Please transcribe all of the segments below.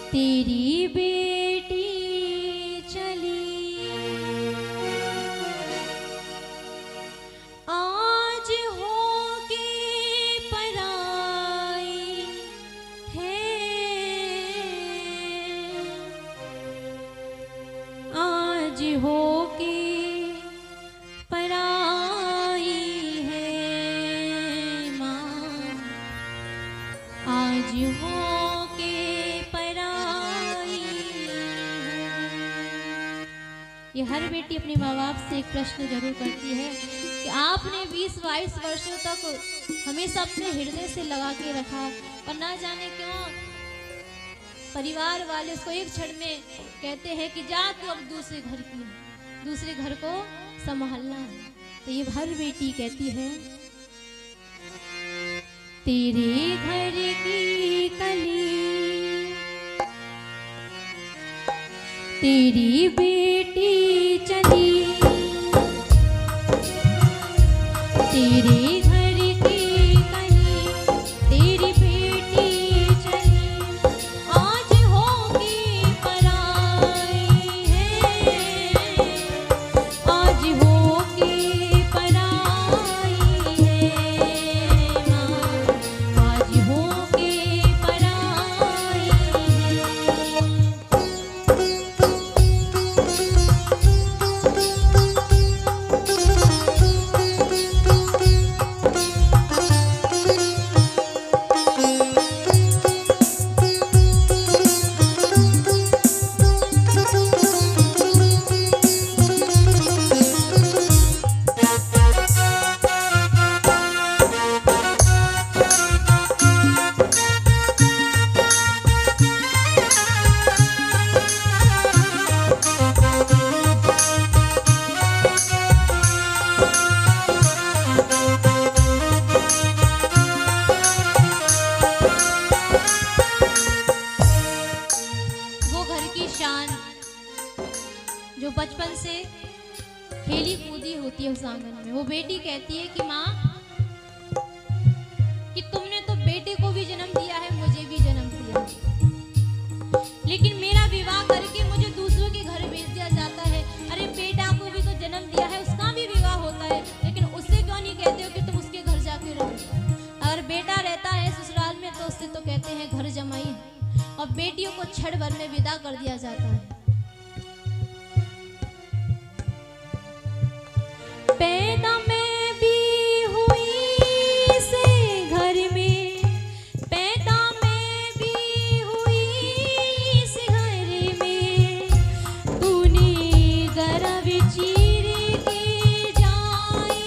तेरी बेटी चली आज होके पराई है, आज होके पराई है माँ, आज होके ये हर बेटी अपने माँ बाप से एक प्रश्न जरूर करती है कि आपने 20-22 वर्षों तक हमेशा अपने हृदय से लगा के रखा और ना जाने क्यों परिवार वाले उसको एक क्षण में कहते हैं कि जा तू अब दूसरे घर को संभालना है। तो ये हर बेटी कहती है तेरे घर की कली तेरी बेटी चली तेरे घर की कली तेरी बेटी चली आज होगी पराई है, आज होगी पराई है माँ, आज होगी पराई है। जो बचपन से खेली कूदी होती है उस आंगन में, वो बेटी कहती है कि माँ कि तुमने तो बेटे को भी जन्म दिया है, मुझे भी जन्म दिया, लेकिन मेरा विवाह करके मुझे दूसरों के घर भेज दिया जाता है। अरे बेटा को भी तो जन्म दिया है, उसका भी विवाह होता है, लेकिन उससे क्यों नहीं कहते हो कि तुम उसके घर जाके रहो। अगर बेटा रहता है ससुराल में तो उससे तो कहते हैं घर जमाई, और बेटियों को क्षण भर में विदा कर दिया जाता है। पैदा मैं भी हुई से घर में, पैदा मैं भी हुई से घर में, तूने गर्भ चीर के जाई,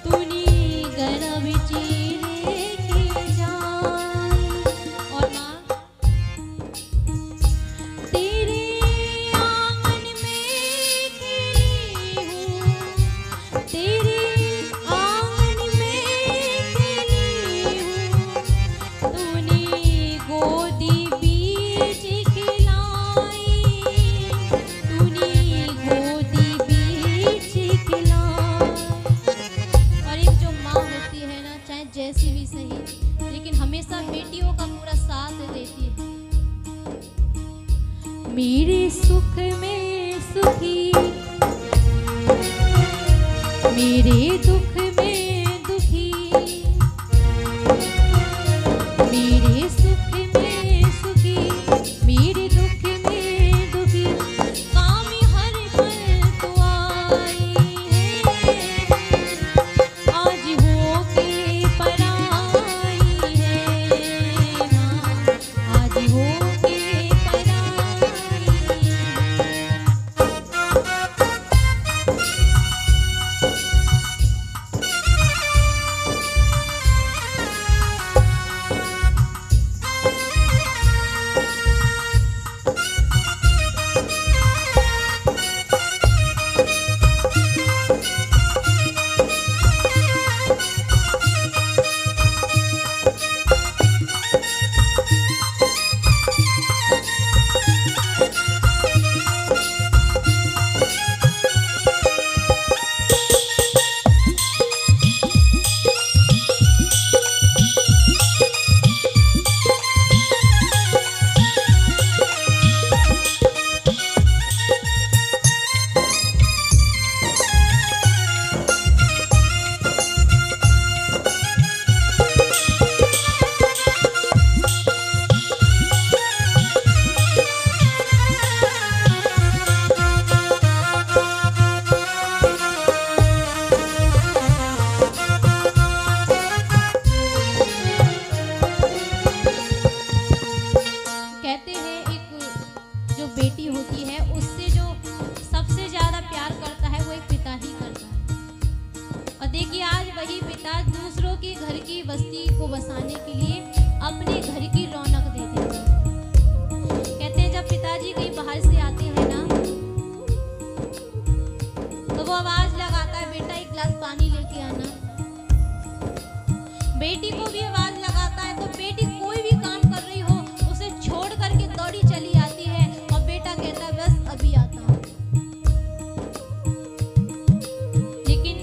तूने गर्भ चीर के जाई। और माँ तेरे आंगन में खेली हूँ, तेरे आंगन में खेली हूँ, तूने गोदी बीज खिलाई, तूने गोदी बीज खिलाई। और एक जो माँ होती है ना, चाहे जैसी भी सही, लेकिन हमेशा बेटियों का पूरा साथ देती है। मेरे सुख में सुखी, मेरे दुख में दुखी, मेरे सुख में सुखी, मेरे दुख में दुखी, काम हर पल तू आई है, आज होके पराई है माँ, आज होके पराई है। बेटी को बसाने के लिए अपने घर की रौनक देते थे। कहते हैं जब पिताजी कहीं बाहर से आते हैं ना, तो वो आवाज लगाता है, बेटा एक गिलास पानी लेके आना। बेटी को भी आवाज लगाता है, तो बेटी कोई भी काम कर रही हो उसे छोड़ करके दौड़ी चली आती है, और बेटा कहता है बस अभी आता हूँ। लेकिन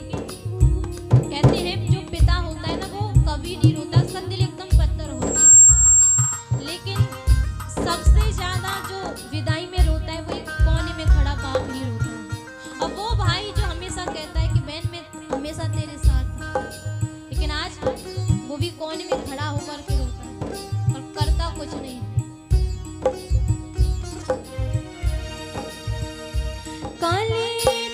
कहते हैं जो पिता होता है ना, वो कभी नहीं रोता, उसका दिल एकदम पत्थर होता है। लेकिन सबसे ज्यादा जो विदाई में रोता है वो एक कोने में खड़ा बाप ही रोता है, और वो भाई जो हमेशा कहता है कि बहन मैं हमेशा तेरे साथ हूं। लेकिन आज वो भी कोने में खड़ा होकर के रोता है और करता कुछ नहीं है। काले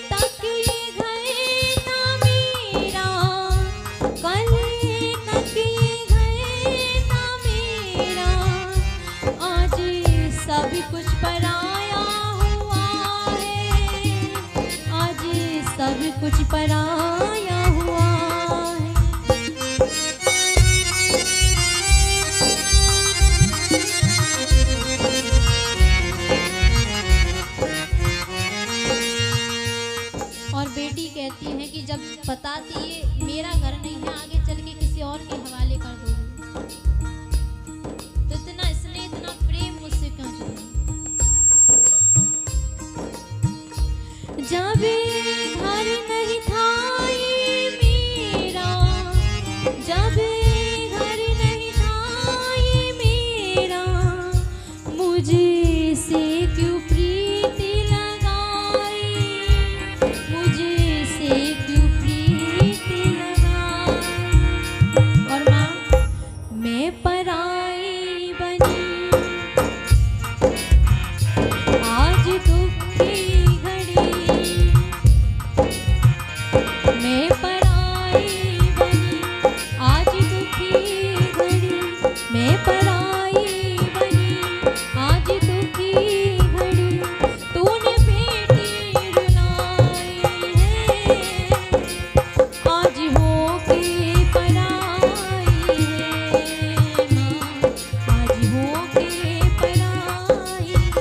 तकिए गए था मेरा, काले तकिए गए था मेरा, आज सब कुछ पराया हुआ है, आज सब कुछ पराया हुआ है। और बेटी कहती है कि जब बताती है मेरा घर नहीं है, आगे चल के किसी और के हवाले कर दूंगी, तो इतना स्नेह इतना प्रेम मुझसे क्यों छुपा। जब घर नहीं था ये मेरा, जब घर नहीं था ये मेरा, मुझे से क्यों प्रीति लगाई, मुझे से क्यों प्रीति लगाई। और माँ मैं पराई बनी, आज दुख की घड़ी, मैं पराई बनी, आज दुखी घड़ी, मैं पराई बनी, आज दुखी घड़ी, तूने बेटी रुलाई है, आज होके पराई है माँ, आज होके पराई है।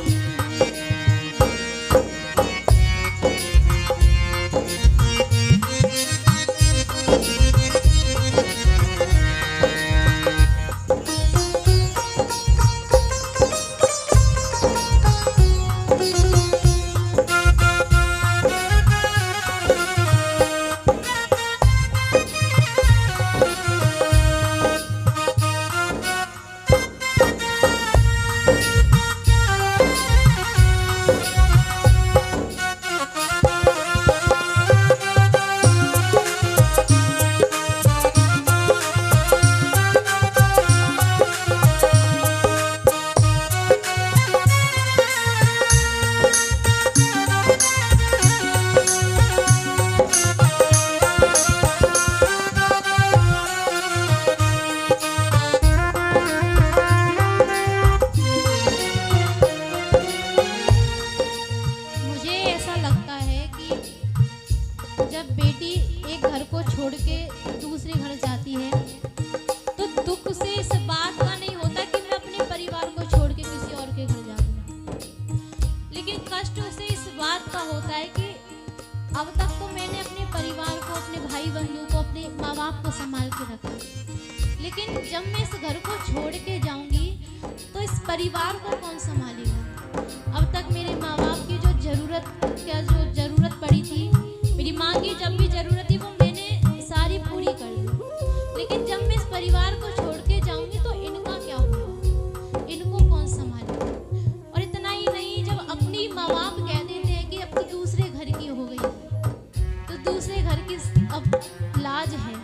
छोड़ के दूसरे घर जाती है तो दुख से इस बात का नहीं होता कि मैं अपने परिवार को छोड़ के किसी और के घर जाऊंगी, लेकिन कष्ट उसे इस बात का होता है कि अब तक तो मैंने अपने परिवार को, अपने भाई बंधु को, अपने माँ बाप को संभाल के रखा, लेकिन जब मैं इस घर को छोड़ के जाऊंगी तो इस परिवार को कौन संभालेगा। अब तक मेरे माँ बाप की जो जरूरत पड़ी थी, मेरी माँ की जब भी जरूरत थी वो मैंने सारी पूरी कर दी, लेकिन जब मैं इस परिवार को छोड़ के जाऊंगी तो इनका क्या होगा, इनको कौन संभालेगा। और इतना ही नहीं, जब अपनी माँ बाप कह देते हैं कि अब तो दूसरे घर की हो गई, तो दूसरे घर की अब लाज है,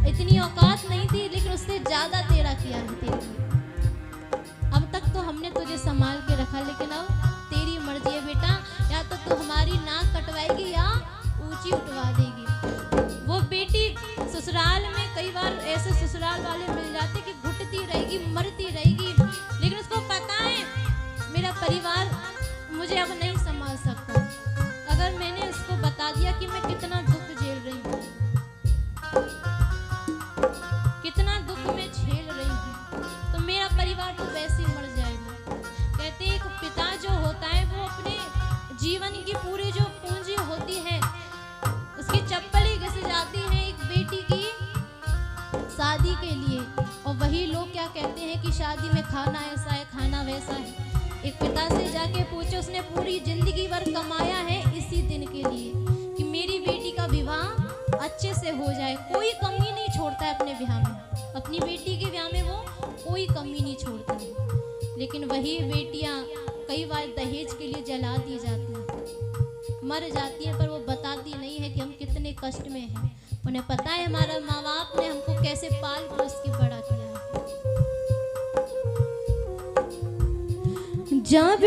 इतनी औकात नहीं थी लेकिन उससे ज्यादा तेरा किया है तेरे लिए। अब तक तो हमने तुझे संभाल के रखा, लेकिन अब तेरी मर्जी है बेटा, या तो तू हमारी नाक कटवाएगी या ऊंची उठवा देगी। वो बेटी ससुराल में कई बार ऐसे ससुराल वाले मिल जाते कि घुटती रहेगी, मरती रहेगी, लेकिन उसको पता है मेरा परिवार मुझे अब नहीं संभाल सकता। अगर मैंने उसको बता दिया कि मैं कितना दुख झेल रही हूँ, कितना दुख शादी में खाना ऐसा है, खाना वैसा है। एक पिता से जाके पूछो, उसने पूरी जिंदगी भर कमाया है इसी दिन के लिए कि मेरी बेटी का विवाह अच्छे से हो जाए। कोई कमी नहीं छोड़ता है अपने ब्याह में, अपनी बेटी के ब्याह में वो कोई कमी नहीं छोड़ता है। लेकिन वही बेटियां कई बार दहेज के लिए जला दी जाती हैं, मर जाती हैं, पर वो बताती नहीं है कि हम कितने कष्ट में हैं। उन्हें पता है हमारा माँ बाप ने हमको कैसे पाल पोस के बड़ा किया है। जब